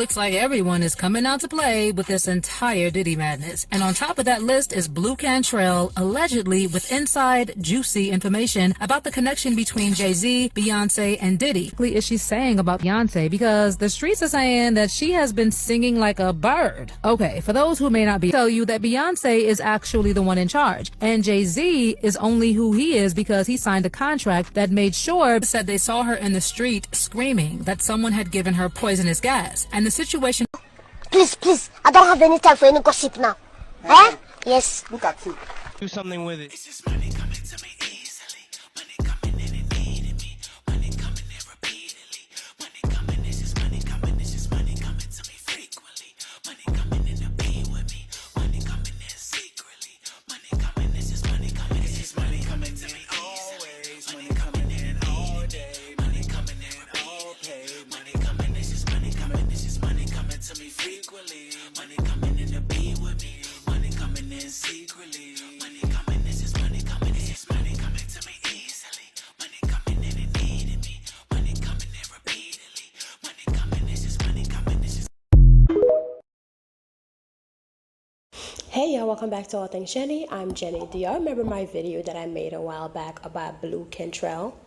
Looks like everyone is coming out to play with this entire Diddy madness. And on top of that list is Blu Cantrell, allegedly with inside, juicy information about the connection between Jay-Z, Beyonce, and Diddy. What is she saying about Beyonce? Because the streets are saying that she has been singing like a bird. Okay, for those who may not be, tell you that Beyonce is actually the one in charge. And Jay-Z is only who he is because he signed a contract that made sure said they saw her in the street screaming that someone had given her poisonous gas. And the situation... Please, I don't have any time for any gossip now. Eh? Yes. Look at you. Do something with it. It's just money coming to me easily. Money coming in and needing me. Money coming in repeatedly. Money coming, it's just money coming. It's just money coming to me frequently. Money coming in to be with me. Money coming in secretly. Money coming, it's just money coming. It's just money coming to me always. Money coming in all day. Money coming in all pay. Money coming, it's just money coming. It's just money coming to me frequently. Money coming in to be with me. Money coming in secretly. Money coming, it's just money coming. It's just money coming to me easily. Money coming in and needing me. Money coming in repeatedly. Money coming, it's just money coming. It's just... Hey y'all, welcome back to All Things Jenny. I'm Jenny. Do y'all remember my video that I made a while back about Blu Cantrell?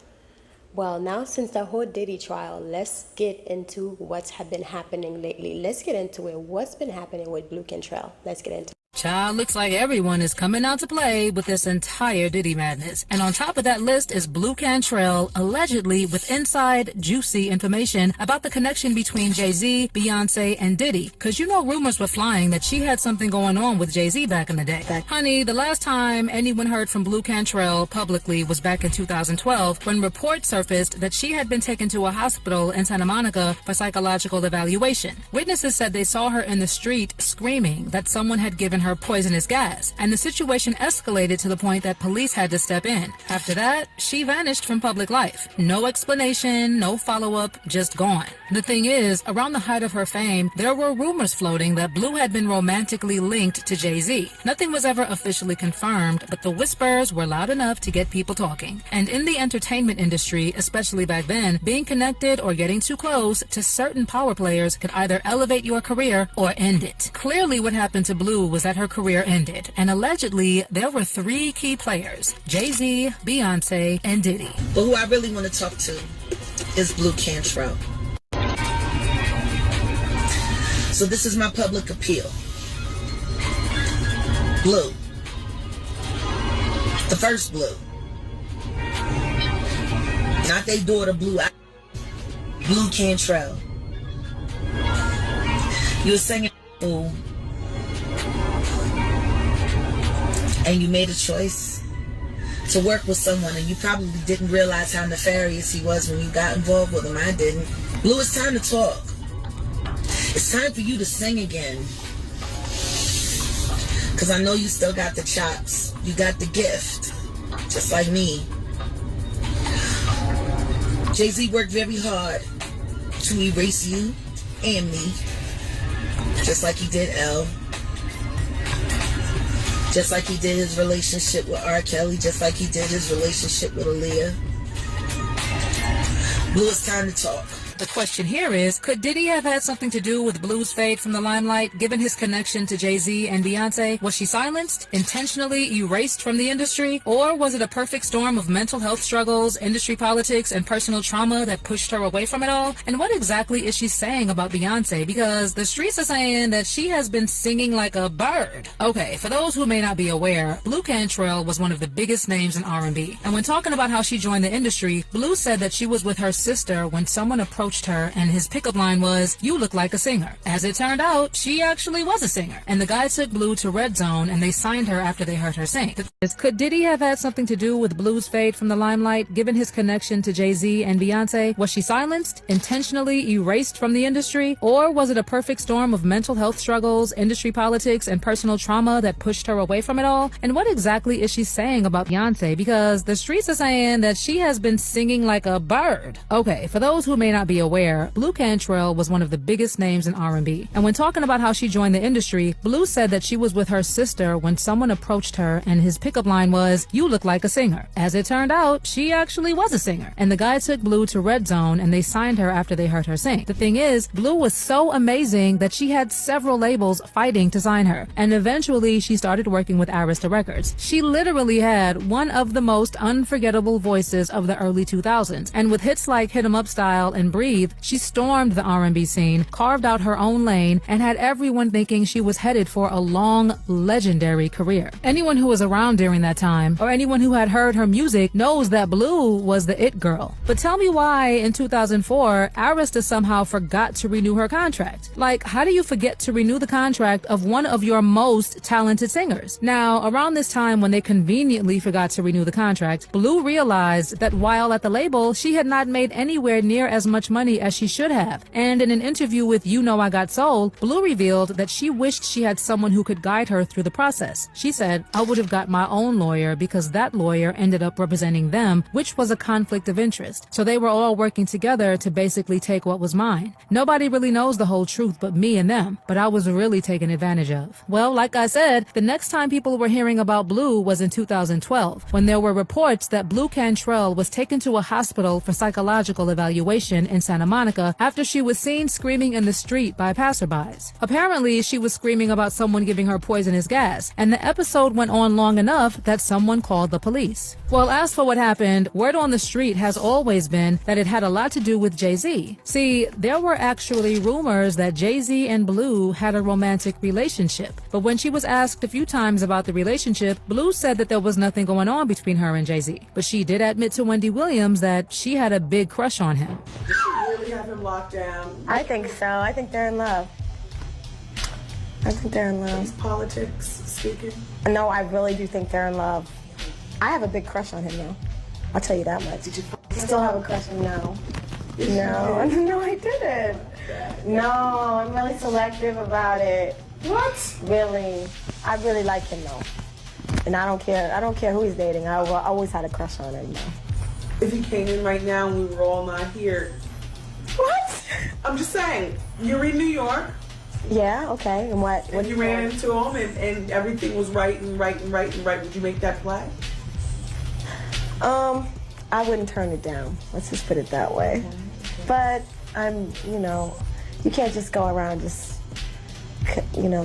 Well, now since the whole Diddy trial, let's get into what's been happening lately. Let's get into it. What's been happening with Blu Cantrell? Let's get into it. Child, looks like everyone is coming out to play with this entire Diddy madness. And on top of that list is Blu Cantrell, allegedly with inside, juicy information about the connection between Jay-Z, Beyonce, and Diddy. Cause you know rumors were flying that she had something going on with Jay-Z back in the day. Honey, the last time anyone heard from Blu Cantrell publicly was back in 2012 when reports surfaced that she had been taken to a hospital in Santa Monica for psychological evaluation. Witnesses said they saw her in the street screaming that someone had given her poisonous gas, and the situation escalated to the point that police had to step in. After that, she vanished from public life. No explanation, no follow-up, just gone. The thing is, around the height of her fame, there were rumors floating that Blu had been romantically linked to Jay-Z. Nothing was ever officially confirmed, but the whispers were loud enough to get people talking. And in the entertainment industry, especially back then, being connected or getting too close to certain power players could either elevate your career or end it. Clearly what happened to Blu was that her career ended, and allegedly there were 3 key players: Jay-Z, Beyonce, and Diddy. But who I really want to talk to is Blu Cantrell. So this is my public appeal. Blu. The first Blu. Not they daughter Blu. Blu Cantrell. You were singing fool. And you made a choice to work with someone, and you probably didn't realize how nefarious he was when you got involved with him. I didn't. Blu, it's time to talk. It's time for you to sing again. Because I know you still got the chops. You got the gift. Just like me. Jay-Z worked very hard to erase you and me. Just like he did L. Just like he did his relationship with R. Kelly. Just like he did his relationship with Aaliyah. Blu, it's time to talk. The question here is, could Diddy have had something to do with Blu's fade from the limelight, given his connection to Jay-Z and Beyonce? Was she silenced, intentionally erased from the industry? Or was it a perfect storm of mental health struggles, industry politics, and personal trauma that pushed her away from it all? And what exactly is she saying about Beyonce? Because the streets are saying that she has been singing like a bird. Okay, for those who may not be aware, Blu Cantrell was one of the biggest names in R&B. And when talking about how she joined the industry, Blu said that she was with her sister when someone approached her, and his pickup line was, "You look like a singer." As it turned out, she actually was a singer, and the guy took Blu to Red Zone, and they signed her after they heard her sing. Could Diddy have had something to do with Blu's fade from the limelight, given his connection to Jay-Z and Beyonce? Was she silenced, intentionally erased from the industry? Or was it a perfect storm of mental health struggles, industry politics, and personal trauma that pushed her away from it all? And what exactly is she saying about Beyonce? Because the streets are saying that she has been singing like a bird. Okay, for those who may not be be aware, Blu Cantrell was one of the biggest names in R&B. And when talking about how she joined the industry, Blu said that she was with her sister when someone approached her and his pickup line was, "You look like a singer." As it turned out, she actually was a singer. And the guy took Blu to Red Zone and they signed her after they heard her sing. The thing is, Blu was so amazing that she had several labels fighting to sign her. And eventually she started working with Arista Records. She literally had one of the most unforgettable voices of the early 2000s. And with hits like Hit 'Em Up Style and Breathe, she stormed the R&B scene, carved out her own lane, and had everyone thinking she was headed for a long, legendary career. Anyone who was around during that time, or anyone who had heard her music, knows that Blu was the it girl. But tell me why in 2004, Arista somehow forgot to renew her contract. Like, how do you forget to renew the contract of one of your most talented singers? Now, around this time when they conveniently forgot to renew the contract, Blu realized that while at the label, she had not made anywhere near as much money as she should have. And in an interview with You Know I Got Soul, Blu revealed that she wished she had someone who could guide her through the process. She said, "I would have got my own lawyer because that lawyer ended up representing them, which was a conflict of interest. So they were all working together to basically take what was mine. Nobody really knows the whole truth but me and them, but I was really taken advantage of." Well, like I said, the next time people were hearing about Blu was in 2012, when there were reports that Blu Cantrell was taken to a hospital for psychological evaluation in Santa Monica after she was seen screaming in the street by passerbys. Apparently, she was screaming about someone giving her poisonous gas, and the episode went on long enough that someone called the police. Well, as for what happened, word on the street has always been that it had a lot to do with Jay-Z. See, there were actually rumors that Jay-Z and Blu had a romantic relationship, but when she was asked a few times about the relationship, Blu said that there was nothing going on between her and Jay-Z. But she did admit to Wendy Williams that she had a big crush on him. Did you really have him locked down? I think so. I think they're in love. I think they're in love. Politics speaking? No, I really do think they're in love. I have a big crush on him, though. I'll tell you that much. Did you Still have a crush on him now. No, no, I didn't. No, I'm really selective about it. What? Really. I really like him, though. And I don't care who he's dating. I always had a crush on him, though. If he came in right now and we were all not here. What? I'm just saying, you're in New York. Yeah, okay. And what And you ran into him and everything was right. Would you make that play? I wouldn't turn it down. Let's just put it that way. But you can't just go around just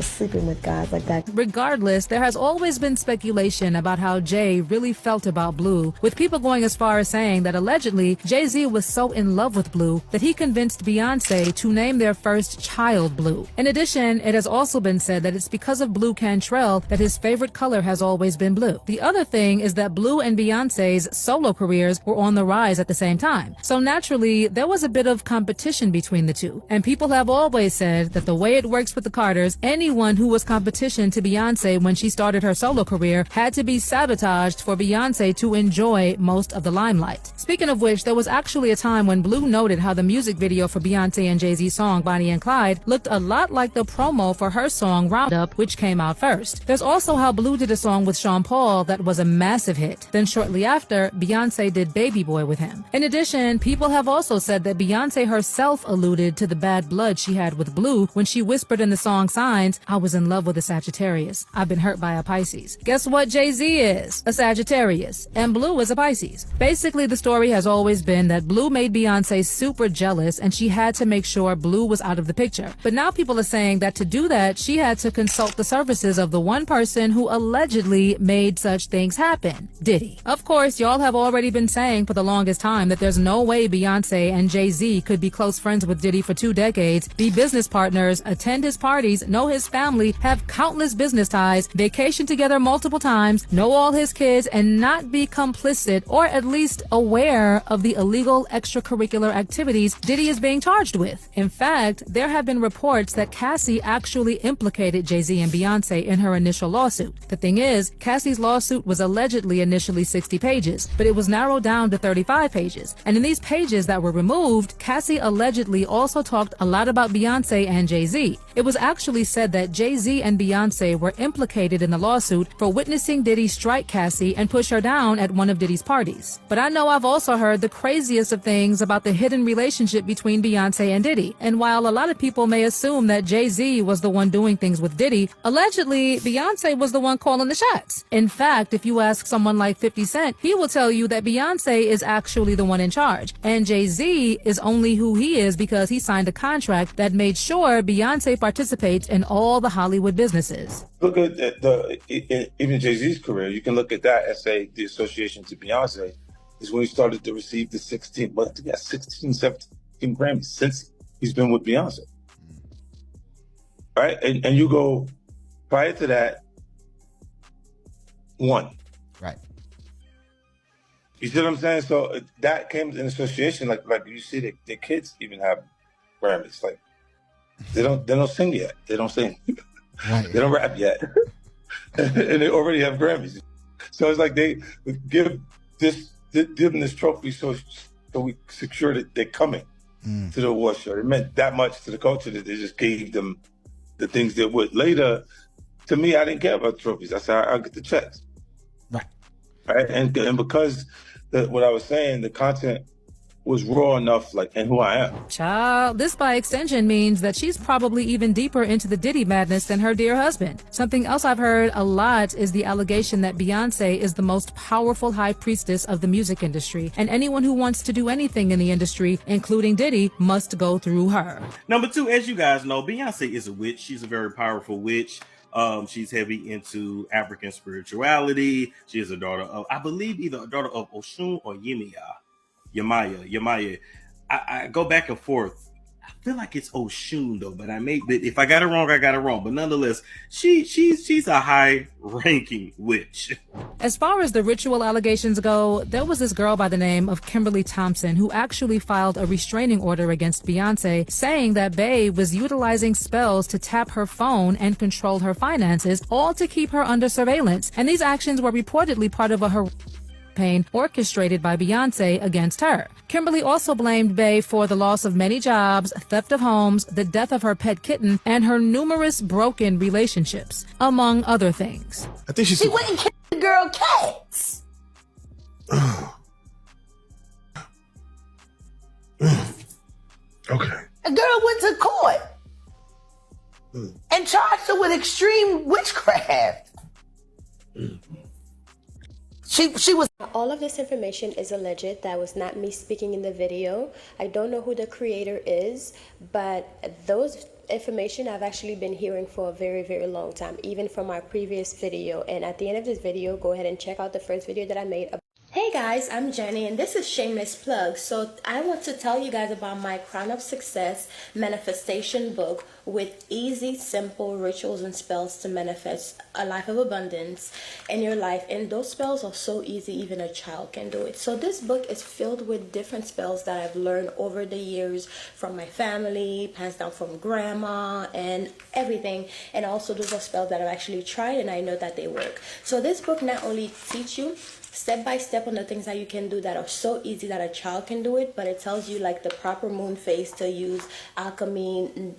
sleeping with guys like that. Regardless, there has always been speculation about how Jay really felt about Blu, with people going as far as saying that allegedly Jay-Z was so in love with Blu that he convinced Beyonce to name their first child Blue. In addition, it has also been said that it's because of Blu Cantrell that his favorite color has always been blue. The other thing is that Blu and Beyonce's solo careers were on the rise at the same time. So naturally, there was a bit of competition between the two. And people have always said that the way it works with the Carters, anyone who was competition to Beyonce when she started her solo career had to be sabotaged for Beyonce to enjoy most of the limelight. Speaking of which, there was actually a time when Blu noted how the music video for Beyonce and Jay-Z's song Bonnie and Clyde looked a lot like the promo for her song Roundup, which came out first. There's also how Blu did a song with Sean Paul that was a massive hit. Then shortly after, Beyonce did Baby Boy with him. In addition, people have also said that Beyonce herself alluded to the bad blood she had with Blu when she whispered in the song Signs, "I was in love with a Sagittarius. I've been hurt by a Pisces." Guess what Jay-Z is? A Sagittarius. And Blu is a Pisces. Basically, the story has always been that Blu made Beyonce super jealous and she had to make sure Blu was out of the picture. But now people are saying that to do that, she had to consult the services of the one person who allegedly made such things happen, Diddy. Of course, y'all have already been saying for the longest time that there's no way Beyonce and Jay-Z could be close friends with Diddy for 2 decades, be business partners, attend his parties, know his family, have countless business ties, vacation together multiple times, know all his kids, and not be complicit or at least aware of the illegal extracurricular activities Diddy is being charged with. In fact, there have been reports that Cassie actually implicated Jay-Z and Beyonce in her initial lawsuit. The thing is, Cassie's lawsuit was allegedly initially 60 pages, but it was narrowed down to 35 pages. And in these pages that were removed, Cassie allegedly also talked a lot about Beyonce and Jay-Z. It was actually actually said that Jay-Z and Beyonce were implicated in the lawsuit for witnessing Diddy strike Cassie and push her down at one of Diddy's parties. But I know I've also heard the craziest of things about the hidden relationship between Beyonce and Diddy. And while a lot of people may assume that Jay-Z was the one doing things with Diddy, allegedly Beyonce was the one calling the shots. In fact, if you ask someone like 50 Cent, he will tell you that Beyonce is actually the one in charge. And Jay-Z is only who he is because he signed a contract that made sure Beyonce participates in all the Hollywood businesses. Look at even Jay-Z's career. You can look at that and say the association to Beyonce is when he started to receive the 16 Grammys since he's been with Beyonce. Right? And you go prior to that, one. Right. You see what I'm saying? So that came in association, like you see the kids even have Grammys. Like they don't sing yet. They don't sing. Right. They don't rap yet. And they already have Grammys. So it's like they give them this trophy so we secure that they're coming to the award show. It meant that much to the culture that they just gave them the things they would. Later, to me, I didn't care about trophies. I said, I'll get the checks. Right. And because what I was saying, the content was raw enough, like, and who I am. Child, this by extension means that she's probably even deeper into the Diddy madness than her dear husband. Something else I've heard a lot is the allegation that Beyonce is the most powerful high priestess of the music industry, and anyone who wants to do anything in the industry, including Diddy, must go through her. Number two, as you guys know, Beyonce is a witch. She's a very powerful witch. She's heavy into African spirituality. She is a daughter of, I believe, either a daughter of Oshun or Yemaya. I go back and forth. I feel like it's Oshun though, but if I got it wrong, I got it wrong. But nonetheless, she's a high-ranking witch. As far as the ritual allegations go, there was this girl by the name of Kimberly Thompson who actually filed a restraining order against Beyonce, saying that Bey was utilizing spells to tap her phone and control her finances, all to keep her under surveillance. And these actions were reportedly part of a campaign orchestrated by Beyonce against her. Kimberly also blamed Bey for the loss of many jobs, theft of homes, the death of her pet kitten, and her numerous broken relationships, among other things. I think She went and killed the girl cats. Okay. A girl went to court and charged her with extreme witchcraft. She was. All of this information is alleged. That was not me speaking in the video. I don't know who the creator is, but those information I've actually been hearing for a very, very long time, even from my previous video. And at the end of this video, go ahead and check out the first video that I made. Hey guys, I'm Jenny and this is Shameless Plug. So I want to tell you guys about my Crown of Success manifestation book with easy, simple rituals and spells to manifest a life of abundance in your life. And those spells are so easy, even a child can do it. So this book is filled with different spells that I've learned over the years from my family, passed down from grandma and everything. And also those are spells that I've actually tried and I know that they work. So this book not only teaches you step by step on the things that you can do that are so easy that a child can do it, but it tells you like the proper moon phase to use, alchemy,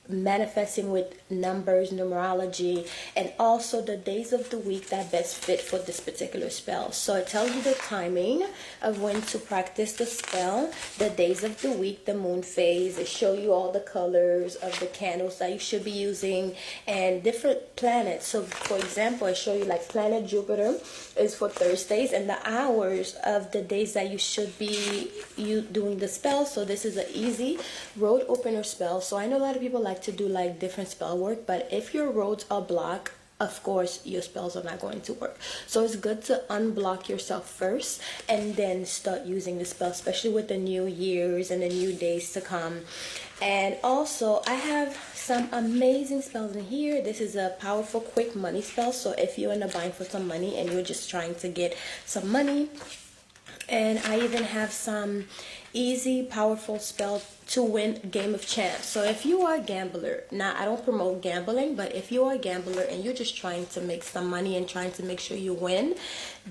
manifesting with numbers, numerology, and also the days of the week that best fit for this particular spell. So it tells you the timing of when to practice the spell, the days of the week, the moon phase. It shows you all the colors of the candles that you should be using and different planets. So for example, I show you like planet Jupiter is for Thursdays and the hours of the days that you should be doing the spell. So this is an easy road opener spell. So I know a lot of people like to do like different spell work, but if your roads are blocked, of course your spells are not going to work. So it's good to unblock yourself first and then start using the spell, especially with the new years and the new days to come. And also I have some amazing spells in here. This is a powerful quick money spell. So if you're in a bind for some money and you're just trying to get some money, And I even have some easy, powerful spell to win Game of Chance. So if you are a gambler, now I don't promote gambling, but if you are a gambler and you're just trying to make some money and trying to make sure you win,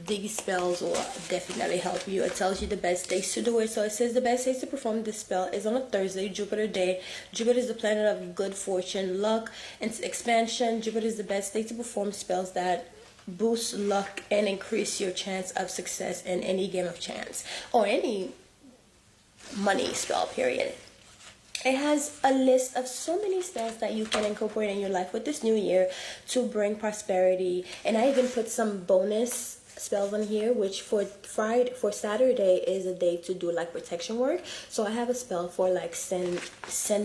these spells will definitely help you. It tells you the best days to do it. So it says the best days to perform this spell is on a Thursday, Jupiter day. Jupiter is the planet of good fortune, luck, and expansion. Jupiter is the best day to perform spells that boost luck and increase your chance of success in any game of chance or any money spell, period. It has a list of so many spells that you can incorporate in your life with this new year to bring prosperity. And I even put some bonus spells on here, which for Saturday is a day to do like protection work. So I have a spell for like send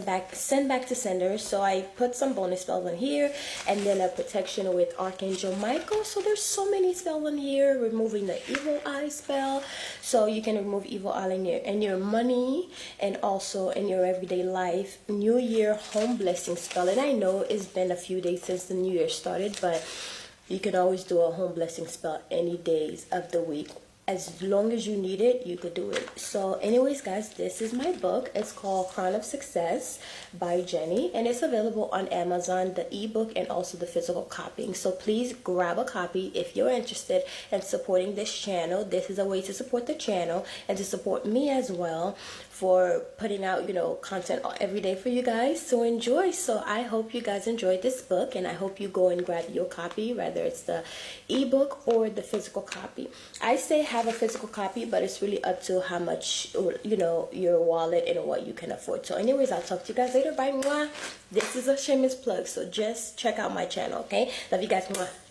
back to senders. So I put some bonus spells on here, and then a protection with Archangel Michael. So there's so many spells on here. Removing the evil eye spell, so you can remove evil eye in your money and also in your everyday life. New Year home blessing spell, and I know it's been a few days since the new year started, but you can always do a home blessing spell any days of the week. As long as you need it, you could do it. So anyways, guys, this is my book. It's called Crown of Success by Jenny, and it's available on Amazon, the ebook and also the physical copying. So please grab a copy if you're interested in supporting this channel. This is a way to support the channel and to support me as well for putting out, you know, content every day for you guys to enjoy. So I hope you guys enjoyed this book, and I hope you go and grab your copy, whether it's the ebook or the physical copy. I say have a physical copy, but it's really up to how much, you know, your wallet and what you can afford. So anyways, I'll talk to you guys later. Bye. Mwah. This is a shameless plug, so just check out my channel, okay? Love you guys. Mwah.